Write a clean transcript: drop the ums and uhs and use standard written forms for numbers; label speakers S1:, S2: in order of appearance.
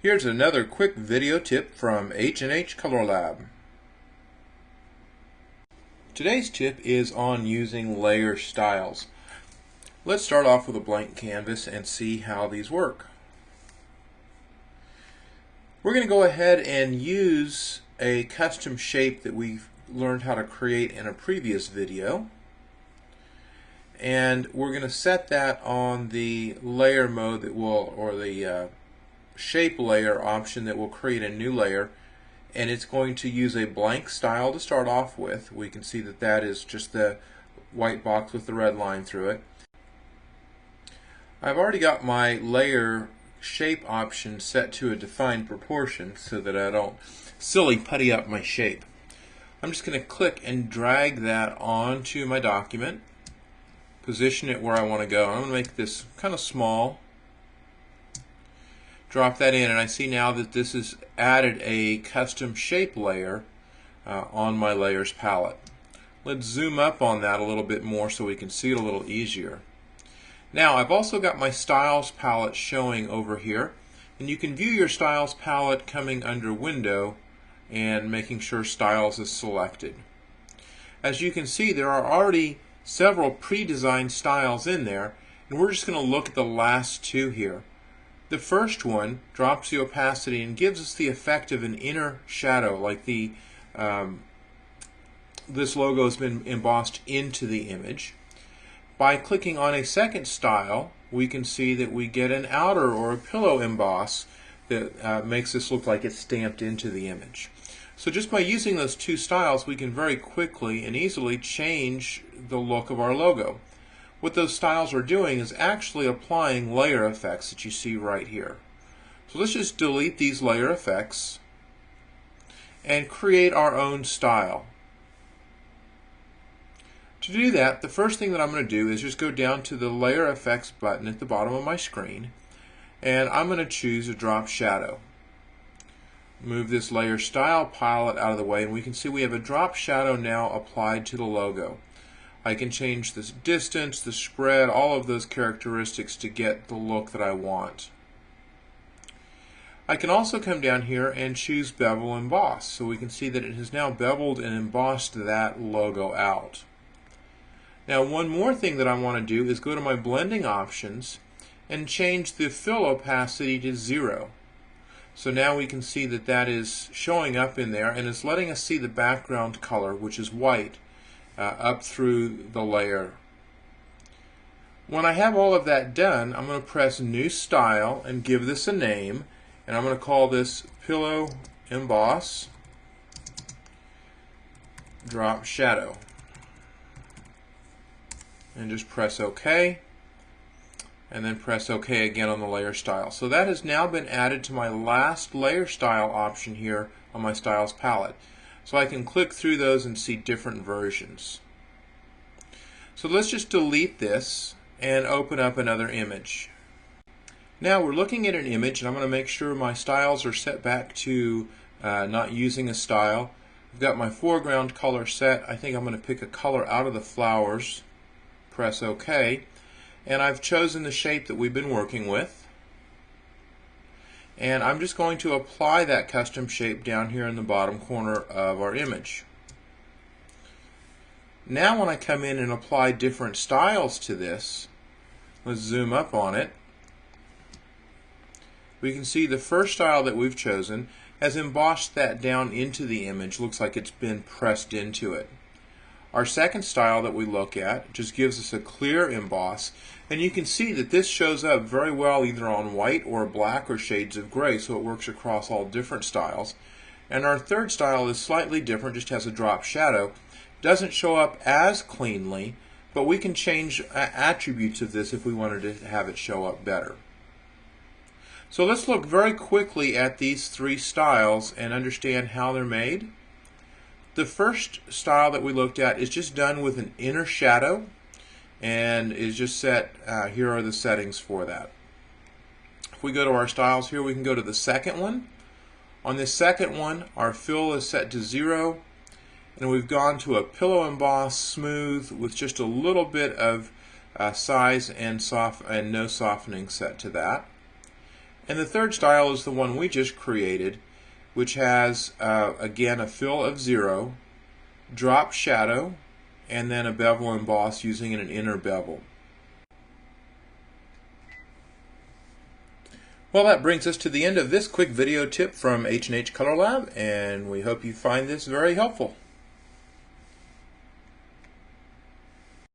S1: Here's another quick video tip from H&H Color Lab. Today's tip is on using layer styles. Let's start off with a blank canvas and see how these work. We're going to go ahead and use a custom shape that we've learned how to create in a previous video. And we're going to set that on the layer mode that will, or the shape layer option that will create a new layer, and it's going to use a blank style to start off with. We can see that that is just the white box with the red line through it. I've already got my layer shape option set to a defined proportion so that I don't silly putty up my shape. I'm just going to click and drag that onto my document, position it where I want to go. I'm going to make this kind of small. Drop that in, and I see now that this has added a custom shape layer on my layers palette. Let's zoom up on that a little bit more so we can see it a little easier. Now I've also got my styles palette showing over here, and you can view your styles palette coming under window and making sure styles is selected. As you can see, there are already several pre-designed styles in there, and we're just going to look at the last two here. The first one drops the opacity and gives us the effect of an inner shadow, like the this logo has been embossed into the image. By clicking on a second style, we can see that we get an outer or a pillow emboss that makes this look like it's stamped into the image. So just by using those two styles, we can very quickly and easily change the look of our logo. What those styles are doing is actually applying layer effects that you see right here. So let's just delete these layer effects and create our own style. To do that, the first thing that I'm going to do is just go down to the layer effects button at the bottom of my screen, and I'm going to choose a drop shadow. Move this layer style palette out of the way, and we can see we have a drop shadow now applied to the logo. I can change the distance, the spread, all of those characteristics to get the look that I want. I can also come down here and choose bevel emboss, so we can see that it has now beveled and embossed that logo out. Now one more thing that I want to do is go to my blending options and change the fill opacity to 0. So now we can see that that is showing up in there, and it's letting us see the background color, which is white, up through the layer. When I have all of that done, I'm going to press New Style and give this a name, and I'm going to call this Pillow Emboss Drop Shadow. And just press OK, and then press OK again on the layer style. So that has now been added to my last layer style option here on my styles palette. So I can click through those and see different versions. So let's just delete this and open up another image. Now we're looking at an image, and I'm going to make sure my styles are set back to not using a style. I've got my foreground color set. I think I'm going to pick a color out of the flowers. Press OK, and I've chosen the shape that we've been working with, and I'm just going to apply that custom shape down here in the bottom corner of our image. Now when I come in and apply different styles to this, let's zoom up on it, we can see the first style that we've chosen has embossed that down into the image. Looks like it's been pressed into it. Our second style that we look at just gives us a clear emboss, and you can see that this shows up very well either on white or black or shades of gray, so it works across all different styles. And our third style is slightly different, just has a drop shadow. Doesn't show up as cleanly, but we can change attributes of this if we wanted to have it show up better. So let's look very quickly at these three styles and understand how they're made. The first style that we looked at is just done with an inner shadow and is just set, here are the settings for that. If we go to our styles here, we can go to the second one. On this second one, our fill is set to 0, and we've gone to a pillow emboss smooth with just a little bit of size and no softening set to that. And the third style is the one we just created, which has, again, a fill of 0, drop shadow, and then a bevel emboss using an inner bevel. Well, that brings us to the end of this quick video tip from H&H Color Lab, and we hope you find this very helpful.